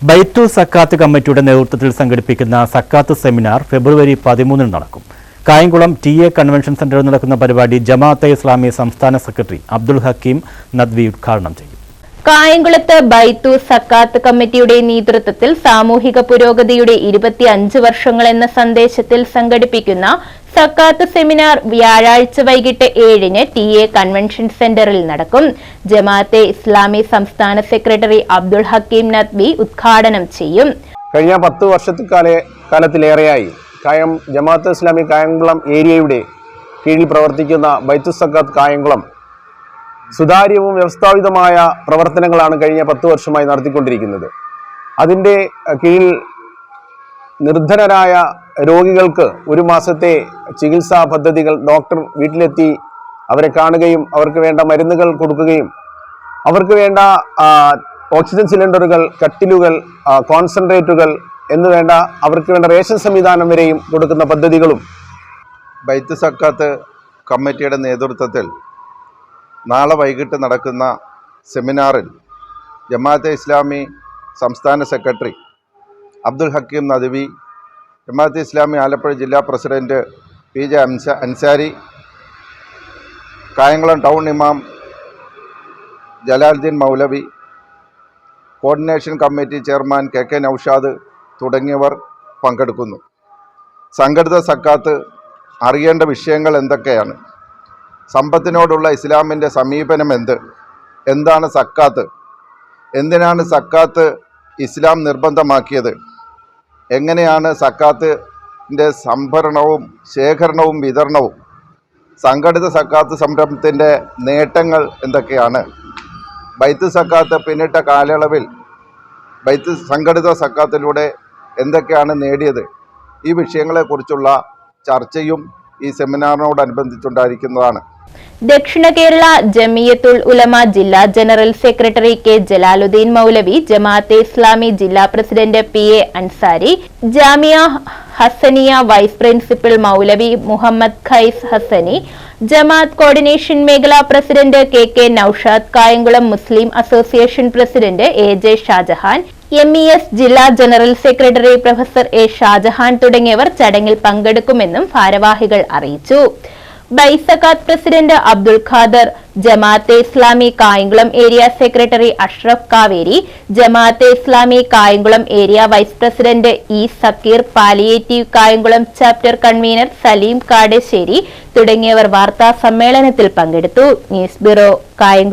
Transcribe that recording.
ബൈത്തുൽ സക്കാത്ത് കമ്മിറ്റിയുടെ നേതൃത്വത്തിൽ സംഘടിപ്പിക്കുന്ന സക്കാത്ത് സെമിനാർ ഫെബ്രുവരി 13 നടക്കും. കായംകുളം TA കൺവെൻഷൻ സെന്ററിൽ നടക്കുന്ന പരിപാടി ജമാഅത്തെ ഇസ്ലാമി സംസ്ഥാന സെക്രട്ടറി അബ്ദുൽ ഹക്കീം നദ്വി ഉദ്ഘാടനം ചെയ്യും. കായംകുളത്ത് ബൈത്തുൽ സക്കാത്ത് കമ്മിറ്റിയുടെ നേതൃത്വത്തിൽ സാമൂഹിക പുരോഗതിയുടെ 25 വർഷങ്ങൾ എന്ന സന്ദേശത്തിൽ സംഘടിപ്പിക്കുന്ന സക്കാത്ത് സെമിനാർ വ്യാഴാഴ്ച വൈകിട്ട് 7-ന് TA കൺവെൻഷൻ സെന്ററിൽ നടക്കും. ജമാഅത്തെ ഇസ്ലാമി സംസ്ഥാന സെക്രട്ടറി അബ്ദുൽ ഹക്കീം നദ്വി ഉദ്ഘാടനം ചെയ്യും. കഴിഞ്ഞ 10 വർഷക്കാലത്തിലേറെയായി ജമാഅത്തെ ഇസ്ലാമി കായംകുളം ഏരിയയുടെ കീഴിൽ പ്രവർത്തിക്കുന്ന ബൈത്തുൽ സക്കാത്ത് കായംകുളം സുതാര്യവും വ്യവസ്ഥാപിതമായ പ്രവർത്തനങ്ങളാണ് കഴിഞ്ഞ 10 വർഷമായി നടത്തിക്കൊണ്ടിരിക്കുന്നത്. അതിൻ്റെ കീഴിൽ നിർധനരായ രോഗികൾക്ക് 1 മാസത്തെ ചികിത്സാ പദ്ധതികൾ ഡോക്ടർ വീട്ടിലെത്തി അവരെ കാണുകയും അവർക്ക് വേണ്ട മരുന്നുകൾ കൊടുക്കുകയും അവർക്ക് വേണ്ട ഓക്സിജൻ സിലിണ്ടറുകൾ, കട്ടിലുകൾ, കോൺസെൻട്രേറ്റുകൾ എന്നുവേണ്ട അവർക്ക് വേണ്ട റേഷൻ സംവിധാനം വരെയും കൊടുക്കുന്ന പദ്ധതികളും ബൈത്തുൽ സക്കാത്ത് കമ്മിറ്റിയുടെ നേതൃത്വത്തിൽ നാളെ വൈകിട്ട് നടക്കുന്ന സെമിനാറിൽ ജമാഅത്തെ ഇസ്ലാമി സംസ്ഥാന സെക്രട്ടറി അബ്ദുൽ ഹക്കീം നദ്വി, ജമാഅത്തെ ഇസ്ലാമി ആലപ്പുഴ ജില്ലാ president PJ Ansari, Kayamkulam town ഇമാം Jalaluddin Maulavi, coordination committee chairman KK Naushad തുടങ്ങിയവർ പങ്കെടുക്കുന്നു. സംഘടിത സക്കാത്ത് അറിയേണ്ട വിഷയങ്ങൾ എന്തൊക്കെയാണ്? സമ്പത്തിനോടുള്ള ഇസ്ലാമിൻ്റെ സമീപനം എന്താണ് സക്കാത്ത്? എന്തിനാണ് സക്കാത്ത് ഇസ്ലാം നിർബന്ധമാക്കിയത്? എങ്ങനെയാണ് സക്കാത്തിൻ്റെ സംഭരണവും ശേഖരണവും വിതരണവും? സംഘടിത സക്കാത്ത് സംരംഭത്തിൻ്റെ നേട്ടങ്ങൾ എന്തൊക്കെയാണ്? ബൈത്തുൽ സക്കാത്ത് പിന്നിട്ട കാലയളവിൽ സംഘടിത സക്കാത്തിലൂടെ എന്തൊക്കെയാണ് നേടിയത്? ഈ വിഷയങ്ങളെക്കുറിച്ചുള്ള ചർച്ചയും ഈ സെമിനാറിനോടനുബന്ധിച്ചുണ്ടായിരിക്കുന്നതാണ്. ദക്ഷിണ കേരള ജമിയത്തുൽ ഉലമ ജില്ലാ general secretary K Jalaluddin Maulavi, Jamaat e Islami ജില്ലാ president PA Ansari, Jamia Hasaniya vice principal Maulavi Muhammad Khais Hasani, Jamaat coordination മേഖലാ president KK Naushad, Kayamkulam Muslim association president AJ Shajahan, MES ജില്ലാ general secretary professor A Shajahan തുടങ്ങിയവർ ചടങ്ങിൽ പങ്കെടുക്കുമെന്നും ഭാരവാഹികൾ അറിയിച്ചു. ബൈസക്കാത്ത് president Abdul Khader, Jamaat e Islami Kayamkulam area secretary Ashraf Kaveri, Jamaat e Islami Kayamkulam area vice president E Sakkeer, palliative Kayamkulam chapter convener Saleem Kadassery തുടങ്ങിയവർ വാർത്താ സമ്മേളനത്തിൽ പങ്കെടുത്തു. News bureau, Kayamkulam.